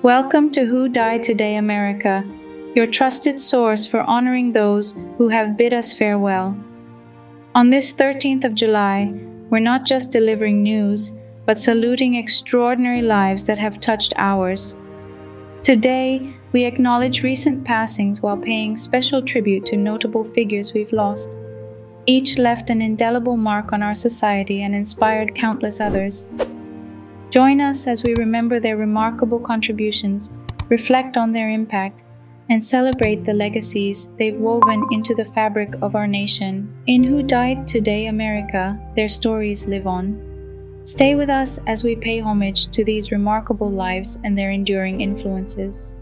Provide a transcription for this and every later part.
Welcome to Who Died Today America, your trusted source for honoring those who have bid us farewell. On this 13th of July, we're not just delivering news, but saluting extraordinary lives that have touched ours. Today, we acknowledge recent passings while paying special tribute to notable figures we've lost. Each left an indelible mark on our society and inspired countless others. Join us as we remember their remarkable contributions, reflect on their impact, and celebrate the legacies they've woven into the fabric of our nation. In Who Died Today America, their stories live on. Stay with us as we pay homage to these remarkable lives and their enduring influences.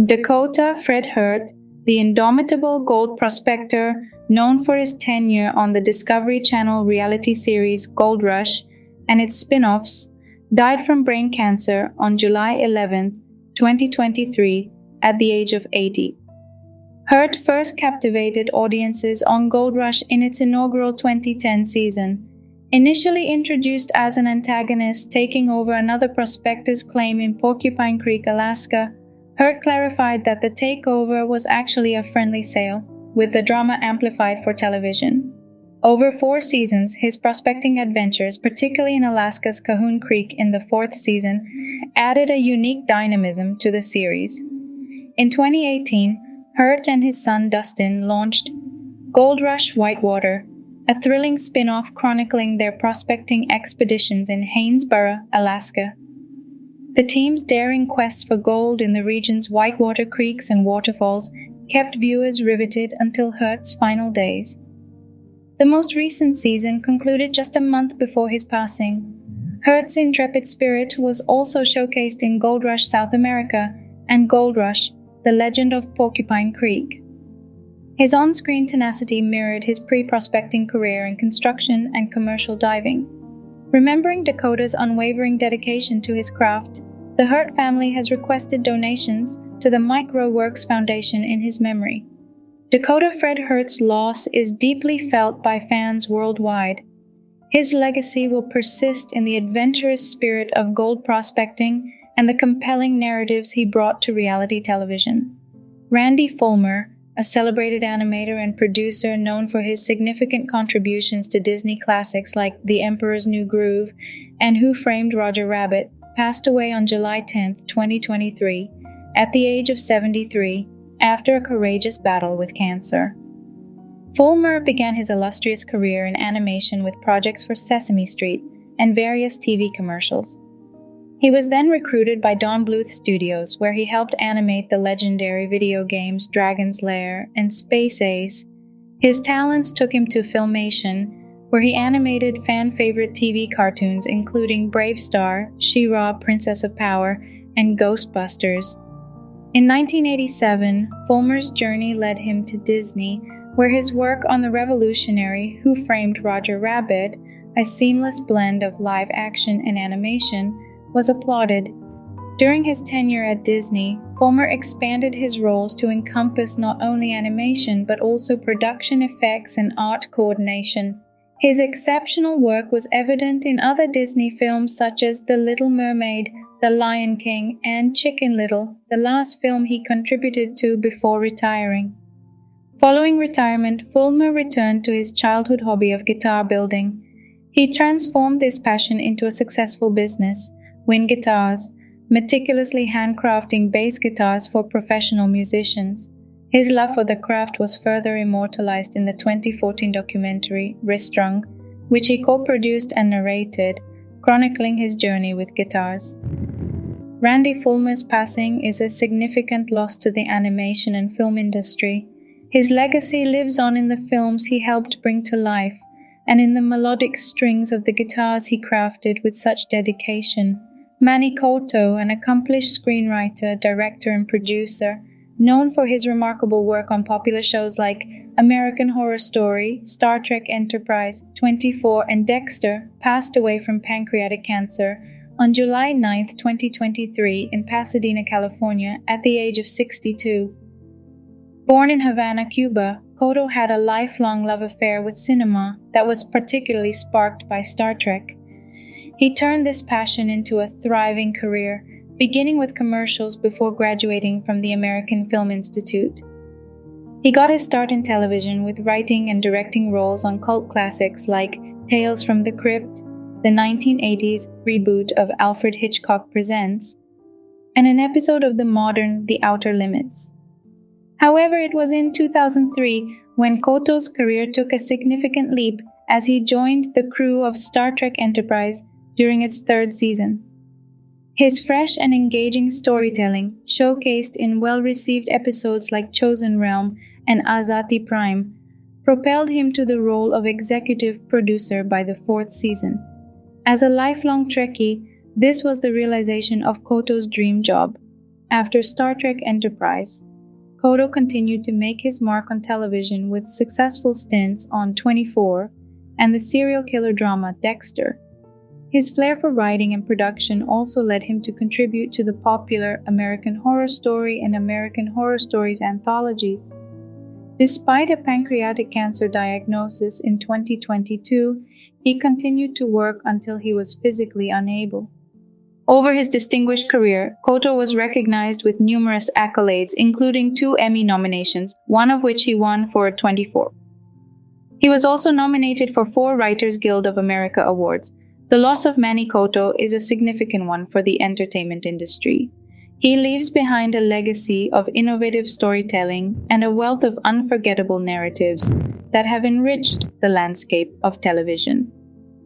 Dakota Fred Hurt, the indomitable gold prospector known for his tenure on the Discovery Channel reality series Gold Rush and its spin-offs, died from brain cancer on July 11, 2023, at the age of 80. Hurt first captivated audiences on Gold Rush in its inaugural 2010 season. Initially introduced as an antagonist taking over another prospector's claim in Porcupine Creek, Alaska, Hurt clarified that the takeover was actually a friendly sale, with the drama amplified for television. Over 4 seasons, his prospecting adventures, particularly in Alaska's Cahoon Creek in the 4th season, added a unique dynamism to the series. In 2018, Hurt and his son Dustin launched Gold Rush Whitewater, a thrilling spin-off chronicling their prospecting expeditions in Haynesboro, Alaska. The team's daring quest for gold in the region's whitewater creeks and waterfalls kept viewers riveted until Hurt's final days. The most recent season concluded just a month before his passing. Hurt's intrepid spirit was also showcased in Gold Rush South America and Gold Rush, The Legend of Porcupine Creek. His on-screen tenacity mirrored his pre-prospecting career in construction and commercial diving. Remembering Dakota's unwavering dedication to his craft, the Hurt family has requested donations to the MicroWorks Foundation in his memory. Dakota Fred Hurt's loss is deeply felt by fans worldwide. His legacy will persist in the adventurous spirit of gold prospecting and the compelling narratives he brought to reality television. Randy Fullmer, a celebrated animator and producer known for his significant contributions to Disney classics like The Emperor's New Groove and Who Framed Roger Rabbit, passed away on July 10, 2023, at the age of 73, after a courageous battle with cancer. Fullmer began his illustrious career in animation with projects for Sesame Street and various TV commercials. He was then recruited by Don Bluth Studios, where he helped animate the legendary video games Dragon's Lair and Space Ace. His talents took him to Filmation, where he animated fan-favorite TV cartoons including Brave Star, She-Ra, Princess of Power, and Ghostbusters. In 1987, Fullmer's journey led him to Disney, where his work on the revolutionary Who Framed Roger Rabbit, a seamless blend of live action and animation, was applauded. During his tenure at Disney, Fullmer expanded his roles to encompass not only animation but also production effects and art coordination. His exceptional work was evident in other Disney films such as The Little Mermaid, The Lion King, and Chicken Little, the last film he contributed to before retiring. Following retirement, Fullmer returned to his childhood hobby of guitar building. He transformed this passion into a successful business, Win Guitars, meticulously handcrafting bass guitars for professional musicians. His love for the craft was further immortalized in the 2014 documentary Wriststrung, which he co-produced and narrated, chronicling his journey with guitars. Randy Fullmer's passing is a significant loss to the animation and film industry. His legacy lives on in the films he helped bring to life, and in the melodic strings of the guitars he crafted with such dedication. Manny Coto, an accomplished screenwriter, director, and producer, known for his remarkable work on popular shows like American Horror Story, Star Trek Enterprise, 24, and Dexter, passed away from pancreatic cancer on July 9, 2023, in Pasadena, California, at the age of 62. Born in Havana, Cuba, Coto had a lifelong love affair with cinema that was particularly sparked by Star Trek. He turned this passion into a thriving career, beginning with commercials before graduating from the American Film Institute. He got his start in television with writing and directing roles on cult classics like Tales from the Crypt, the 1980s reboot of Alfred Hitchcock Presents, and an episode of the modern The Outer Limits. However, it was in 2003 when Koto's career took a significant leap as he joined the crew of Star Trek Enterprise during its third season. His fresh and engaging storytelling, showcased in well-received episodes like Chosen Realm and Azati Prime, propelled him to the role of executive producer by the fourth season. As a lifelong Trekkie, this was the realization of Koto's dream job. After Star Trek Enterprise, Koto continued to make his mark on television with successful stints on 24 and the serial killer drama Dexter. His flair for writing and production also led him to contribute to the popular American Horror Story and American Horror Stories anthologies. Despite a pancreatic cancer diagnosis in 2022, he continued to work until he was physically unable. Over his distinguished career, Koto was recognized with numerous accolades, including 2 Emmy nominations, one of which he won for 24. He was also nominated for 4 Writers Guild of America awards. The loss of Manny Koto is a significant one for the entertainment industry. He leaves behind a legacy of innovative storytelling and a wealth of unforgettable narratives that have enriched the landscape of television.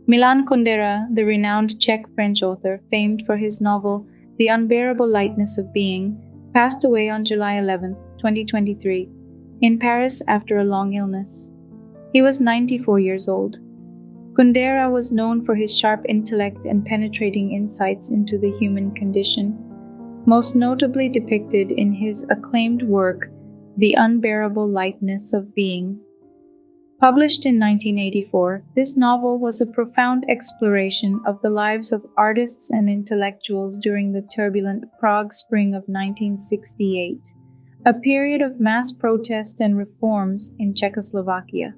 Milan Kundera, the renowned Czech-French author famed for his novel The Unbearable Lightness of Being, passed away on July 11, 2023, in Paris after a long illness. He was 94 years old. Kundera was known for his sharp intellect and penetrating insights into the human condition, most notably depicted in his acclaimed work, The Unbearable Lightness of Being. Published in 1984, this novel was a profound exploration of the lives of artists and intellectuals during the turbulent Prague Spring of 1968, a period of mass protest and reforms in Czechoslovakia.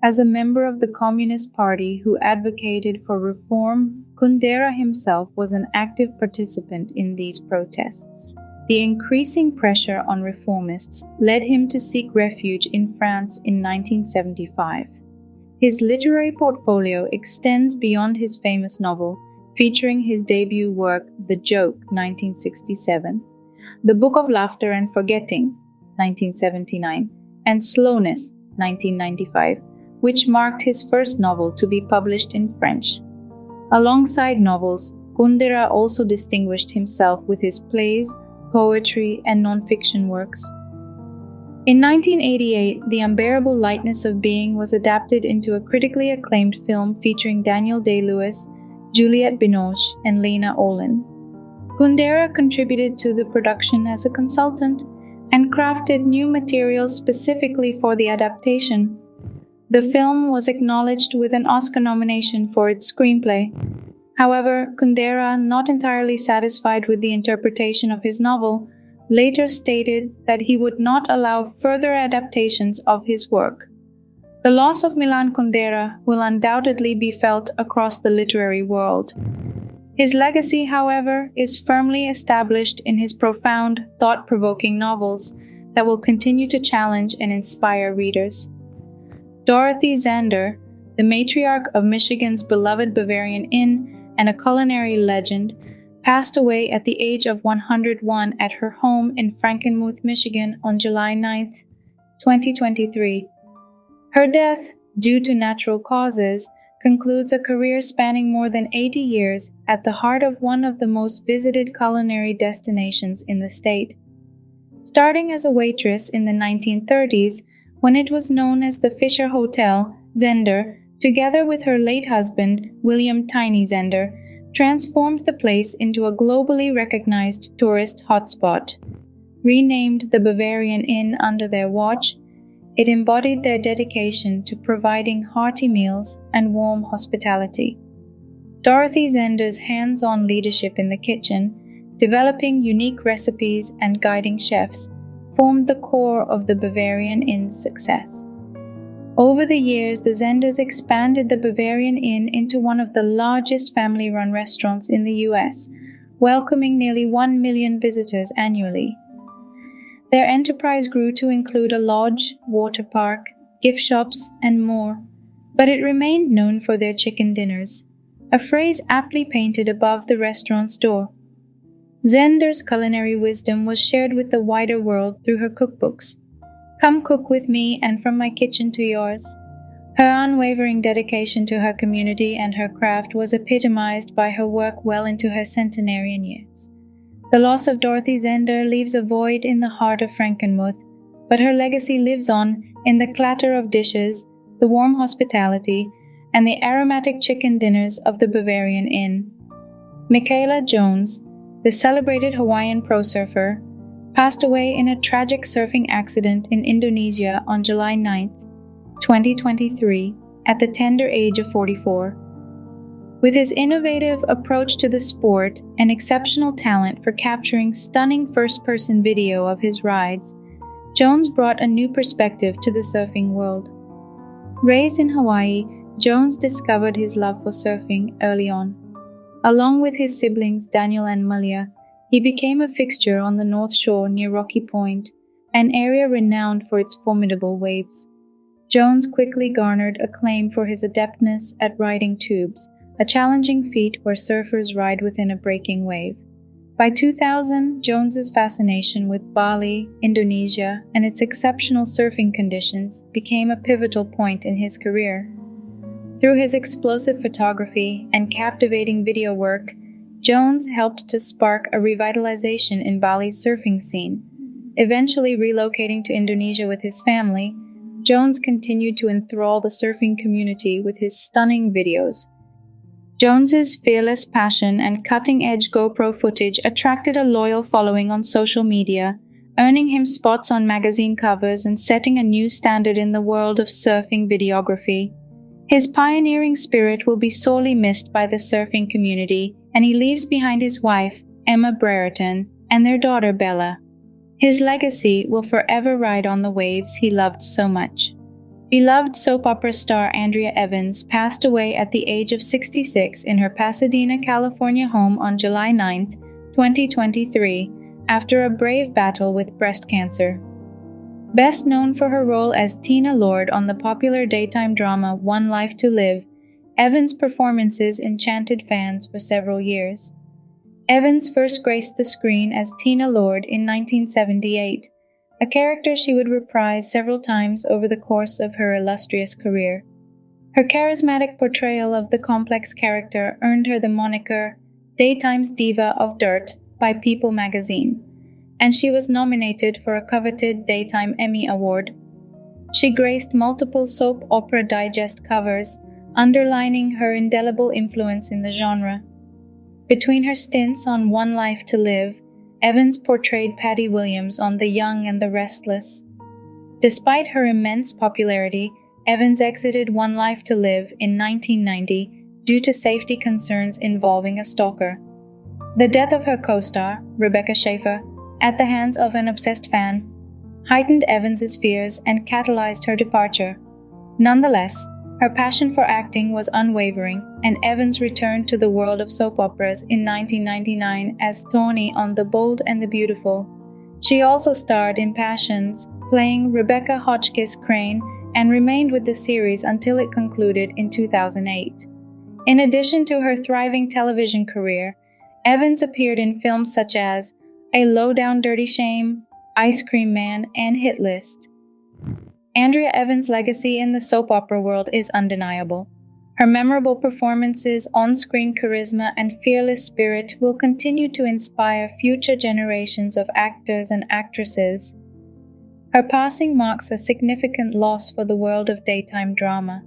As a member of the Communist Party who advocated for reform, Kundera himself was an active participant in these protests. The increasing pressure on reformists led him to seek refuge in France in 1975. His literary portfolio extends beyond his famous novel, featuring his debut work The Joke, 1967, The Book of Laughter and Forgetting, 1979, and Slowness, 1995, which marked his first novel to be published in French. Alongside novels, Kundera also distinguished himself with his plays, poetry, and non-fiction works. In 1988, The Unbearable Lightness of Being was adapted into a critically acclaimed film featuring Daniel Day-Lewis, Juliette Binoche, and Lena Olin. Kundera contributed to the production as a consultant and crafted new materials specifically for the adaptation. The film was acknowledged with an Oscar nomination for its screenplay. However, Kundera, not entirely satisfied with the interpretation of his novel, later stated that he would not allow further adaptations of his work. The loss of Milan Kundera will undoubtedly be felt across the literary world. His legacy, however, is firmly established in his profound, thought-provoking novels that will continue to challenge and inspire readers. Dorothy Zehnder, the matriarch of Michigan's beloved Bavarian Inn and a culinary legend, passed away at the age of 101 at her home in Frankenmuth, Michigan on July 9, 2023. Her death, due to natural causes, concludes a career spanning more than 80 years at the heart of one of the most visited culinary destinations in the state. Starting as a waitress in the 1930s, when it was known as the Fisher Hotel, Zehnder, together with her late husband, William Tiny Zehnder, transformed the place into a globally recognized tourist hotspot. Renamed the Bavarian Inn under their watch, it embodied their dedication to providing hearty meals and warm hospitality. Dorothy Zehnder's hands-on leadership in the kitchen, developing unique recipes and guiding chefs, formed the core of the Bavarian Inn's success. Over the years, the Zehnders expanded the Bavarian Inn into one of the largest family-run restaurants in the U.S., welcoming nearly 1 million visitors annually. Their enterprise grew to include a lodge, water park, gift shops, and more, but it remained known for their chicken dinners, a phrase aptly painted above the restaurant's door. Zehnder's culinary wisdom was shared with the wider world through her cookbooks. Come cook with me and from my kitchen to yours. Her unwavering dedication to her community and her craft was epitomized by her work well into her centenarian years. The loss of Dorothy Zehnder leaves a void in the heart of Frankenmuth, but her legacy lives on in the clatter of dishes, the warm hospitality, and the aromatic chicken dinners of the Bavarian Inn. Mikala Jones, the celebrated Hawaiian pro surfer, passed away in a tragic surfing accident in Indonesia on July 9, 2023, at the tender age of 44. With his innovative approach to the sport and exceptional talent for capturing stunning first-person video of his rides, Jones brought a new perspective to the surfing world. Raised in Hawaii, Jones discovered his love for surfing early on. Along with his siblings Daniel and Malia, he became a fixture on the North Shore near Rocky Point, an area renowned for its formidable waves. Jones quickly garnered acclaim for his adeptness at riding tubes, a challenging feat where surfers ride within a breaking wave. By 2000, Jones's fascination with Bali, Indonesia, and its exceptional surfing conditions became a pivotal point in his career. Through his explosive photography and captivating video work, Jones helped to spark a revitalization in Bali's surfing scene. Eventually relocating to Indonesia with his family, Jones continued to enthrall the surfing community with his stunning videos. Jones's fearless passion and cutting-edge GoPro footage attracted a loyal following on social media, earning him spots on magazine covers and setting a new standard in the world of surfing videography. His pioneering spirit will be sorely missed by the surfing community, and he leaves behind his wife, Emma Brereton, and their daughter, Bella. His legacy will forever ride on the waves he loved so much. Beloved soap opera star Andrea Evans passed away at the age of 66 in her Pasadena, California home on July 9, 2023, after a brave battle with breast cancer. Best known for her role as Tina Lord on the popular daytime drama One Life to Live, Evans' performances enchanted fans for several years. Evans first graced the screen as Tina Lord in 1978, a character she would reprise several times over the course of her illustrious career. Her charismatic portrayal of the complex character earned her the moniker Daytime's Diva of Dirt by People magazine, and she was nominated for a coveted Daytime Emmy Award. She graced multiple soap opera digest covers, underlining her indelible influence in the genre. Between her stints on One Life to Live, Evans portrayed Patty Williams on The Young and the Restless. Despite her immense popularity, Evans exited One Life to Live in 1990 due to safety concerns involving a stalker. The death of her co-star, Rebecca Schaeffer, at the hands of an obsessed fan, heightened Evans' fears and catalyzed her departure. Nonetheless, her passion for acting was unwavering, and Evans returned to the world of soap operas in 1999 as Tawny on The Bold and the Beautiful. She also starred in Passions, playing Rebecca Hotchkiss Crane, and remained with the series until it concluded in 2008. In addition to her thriving television career, Evans appeared in films such as A Low Down Dirty Shame, Ice Cream Man, and Hit List. Andrea Evans' legacy in the soap opera world is undeniable. Her memorable performances, on-screen charisma, and fearless spirit will continue to inspire future generations of actors and actresses. Her passing marks a significant loss for the world of daytime drama.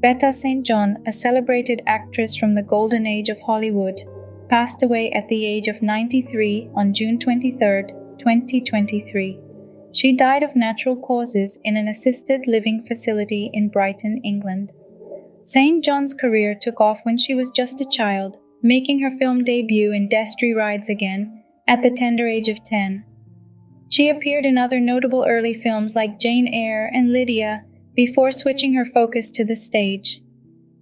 Betta St. John, a celebrated actress from the golden age of Hollywood, passed away at the age of 93 on June 23, 2023. She died of natural causes in an assisted living facility in Brighton, England. St. John's career took off when she was just a child, making her film debut in Destry Rides Again at the tender age of 10. She appeared in other notable early films like Jane Eyre and Lydia before switching her focus to the stage.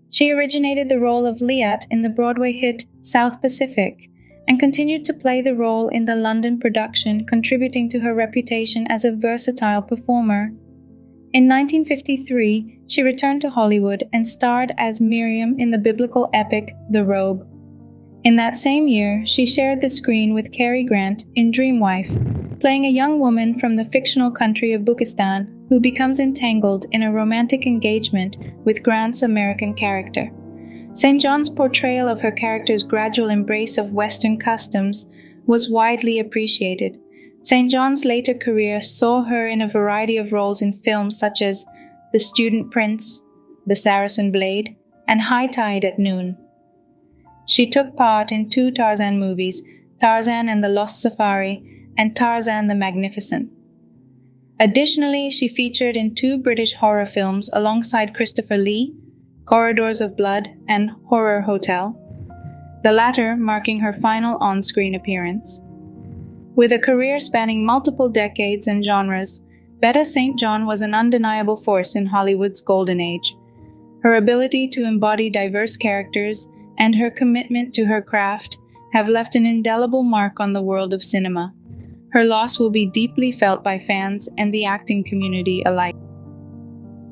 She originated the role of Liat in the Broadway hit South Pacific, and continued to play the role in the London production, contributing to her reputation as a versatile performer. In 1953, she returned to Hollywood and starred as Miriam in the biblical epic The Robe. In that same year, she shared the screen with Cary Grant in Dreamwife, playing a young woman from the fictional country of Bukistan who becomes entangled in a romantic engagement with Grant's American character. St. John's portrayal of her character's gradual embrace of Western customs was widely appreciated. St. John's later career saw her in a variety of roles in films such as The Student Prince, The Saracen Blade, and High Tide at Noon. She took part in 2 Tarzan movies, Tarzan and the Lost Safari and Tarzan the Magnificent. Additionally, she featured in 2 British horror films alongside Christopher Lee, Corridors of Blood and Horror Hotel, the latter marking her final on-screen appearance. With a career spanning multiple decades and genres, Betta St. John was an undeniable force in Hollywood's golden age. Her ability to embody diverse characters and her commitment to her craft have left an indelible mark on the world of cinema. Her loss will be deeply felt by fans and the acting community alike.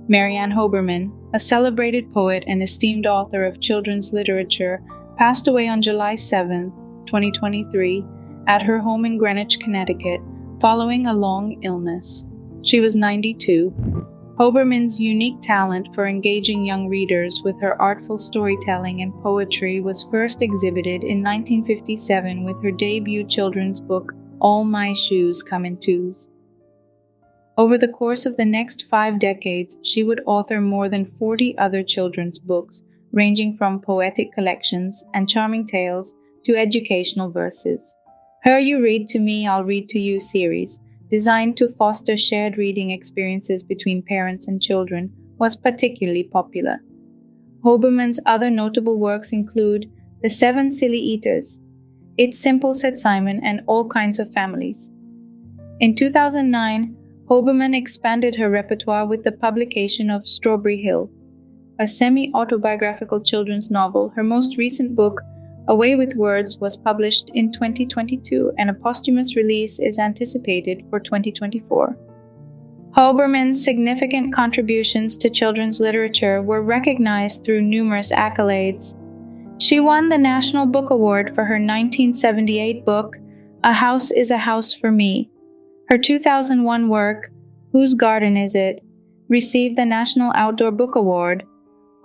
Marianne Hoberman, a celebrated poet and esteemed author of children's literature, passed away on July 7, 2023, at her home in Greenwich, Connecticut, following a long illness. She was 92. Hoberman's unique talent for engaging young readers with her artful storytelling and poetry was first exhibited in 1957 with her debut children's book, All My Shoes Come in Twos. Over the course of the next 5 decades, she would author more than 40 other children's books, ranging from poetic collections and charming tales to educational verses. Her You Read to Me, I'll Read to You series, designed to foster shared reading experiences between parents and children, was particularly popular. Hoberman's other notable works include The 7 Silly Eaters, It's Simple, Said Simon, and All Kinds of Families. In 2009, Hoberman expanded her repertoire with the publication of Strawberry Hill, a semi-autobiographical children's novel. Her most recent book, Away with Words, was published in 2022, and a posthumous release is anticipated for 2024. Hoberman's significant contributions to children's literature were recognized through numerous accolades. She won the National Book Award for her 1978 book, A House is a House for Me. Her 2001 work, Whose Garden Is It?, received the National Outdoor Book Award.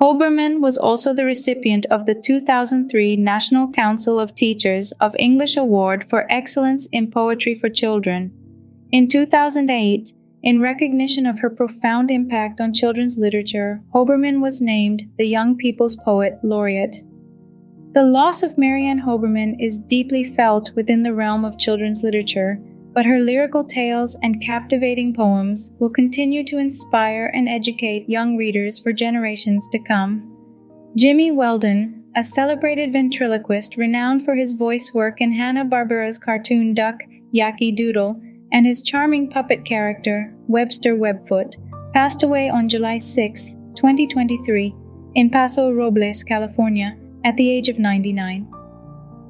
Hoberman was also the recipient of the 2003 National Council of Teachers of English Award for Excellence in Poetry for Children. In 2008, in recognition of her profound impact on children's literature, Hoberman was named the Young People's Poet Laureate. The loss of Marianne Hoberman is deeply felt within the realm of children's literature, but her lyrical tales and captivating poems will continue to inspire and educate young readers for generations to come. Jimmy Weldon, a celebrated ventriloquist renowned for his voice work in Hanna-Barbera's cartoon duck, Yankee Doodle, and his charming puppet character, Webster Webfoot, passed away on July 6, 2023, in Paso Robles, California, at the age of 99.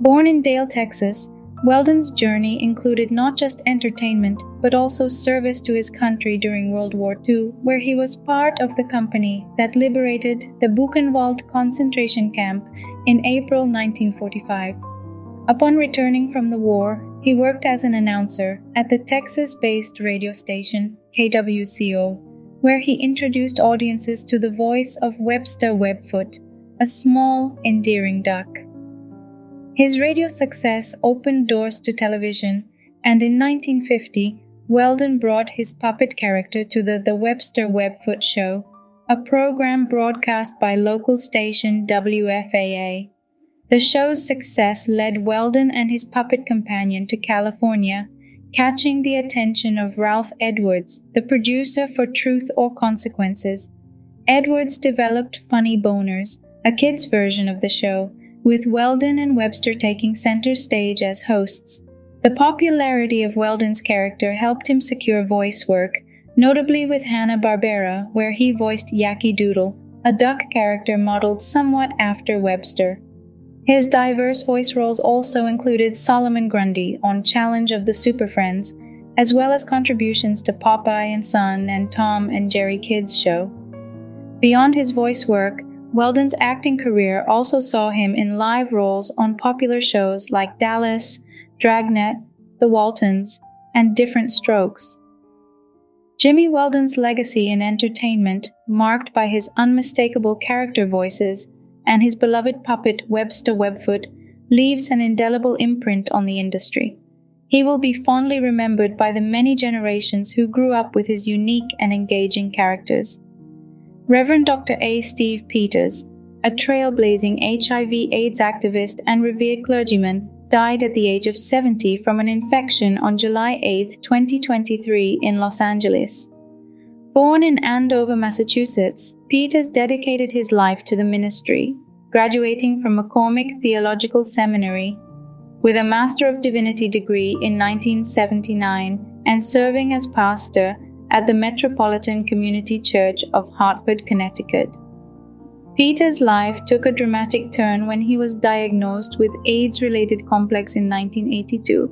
Born in Dale, Texas, Weldon's journey included not just entertainment, but also service to his country during World War II, where he was part of the company that liberated the Buchenwald concentration camp in April 1945. Upon returning from the war, he worked as an announcer at the Texas-based radio station KWCO, where he introduced audiences to the voice of Webster Webfoot, a small, endearing duck. His radio success opened doors to television, and in 1950, Weldon brought his puppet character to the Webster Webfoot Show, a program broadcast by local station WFAA. The show's success led Weldon and his puppet companion to California, catching the attention of Ralph Edwards, the producer for Truth or Consequences. Edwards developed Funny Boners, a kid's version of the show, with Weldon and Webster taking center stage as hosts. The popularity of Weldon's character helped him secure voice work, notably with Hanna-Barbera, where he voiced Yankee Doodle, a duck character modeled somewhat after Webster. His diverse voice roles also included Solomon Grundy on Challenge of the Super Friends, as well as contributions to Popeye and Son and Tom and Jerry Kids Show. Beyond his voice work, Weldon's acting career also saw him in live roles on popular shows like Dallas, Dragnet, The Waltons, and Different Strokes. Jimmy Weldon's legacy in entertainment, marked by his unmistakable character voices and his beloved puppet Webster Webfoot, leaves an indelible imprint on the industry. He will be fondly remembered by the many generations who grew up with his unique and engaging characters. Reverend Dr. A. Steve Peters, a trailblazing HIV/AIDS activist and revered clergyman, died at the age of 70 from an infection on July 8, 2023 in Los Angeles. Born in Andover, Massachusetts, Peters dedicated his life to the ministry, graduating from McCormick Theological Seminary with a Master of Divinity degree in 1979 and serving as pastor at the Metropolitan Community Church of Hartford, Connecticut. Peter's life took a dramatic turn when he was diagnosed with AIDS-related complex in 1982,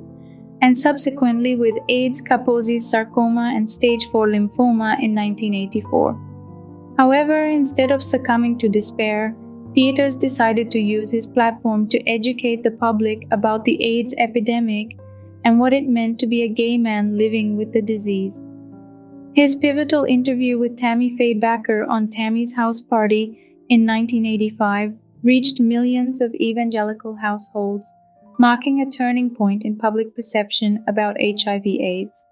and subsequently with AIDS Kaposi's sarcoma and stage 4 lymphoma in 1984. However, instead of succumbing to despair, Peters decided to use his platform to educate the public about the AIDS epidemic and what it meant to be a gay man living with the disease. His pivotal interview with Tammy Faye Bakker on Tammy's House Party in 1985 reached millions of evangelical households, marking a turning point in public perception about HIV/AIDS.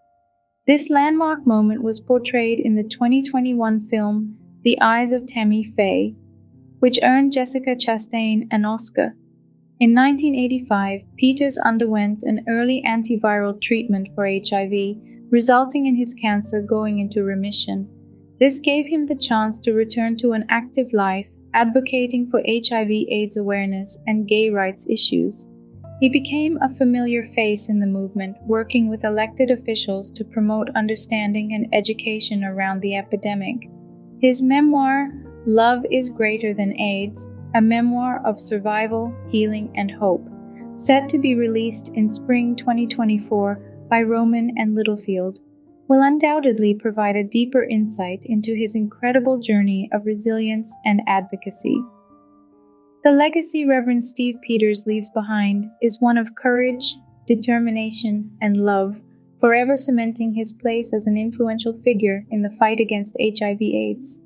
This landmark moment was portrayed in the 2021 film The Eyes of Tammy Faye, which earned Jessica Chastain an Oscar. In 1985, Peters underwent an early antiviral treatment for HIV, resulting in his cancer going into remission. This gave him the chance to return to an active life, advocating for HIV/AIDS awareness and gay rights issues. He became a familiar face in the movement, working with elected officials to promote understanding and education around the epidemic. His memoir, Love is Greater Than AIDS, a memoir of survival, healing, and hope, set to be released in spring 2024 by Rowman and Littlefield, will undoubtedly provide a deeper insight into his incredible journey of resilience and advocacy. The legacy Reverend Steve Peters leaves behind is one of courage, determination, and love, forever cementing his place as an influential figure in the fight against HIV/AIDS.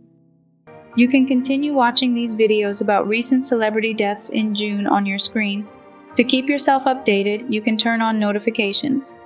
You can continue watching these videos about recent celebrity deaths in June on your screen. To keep yourself updated, you can turn on notifications.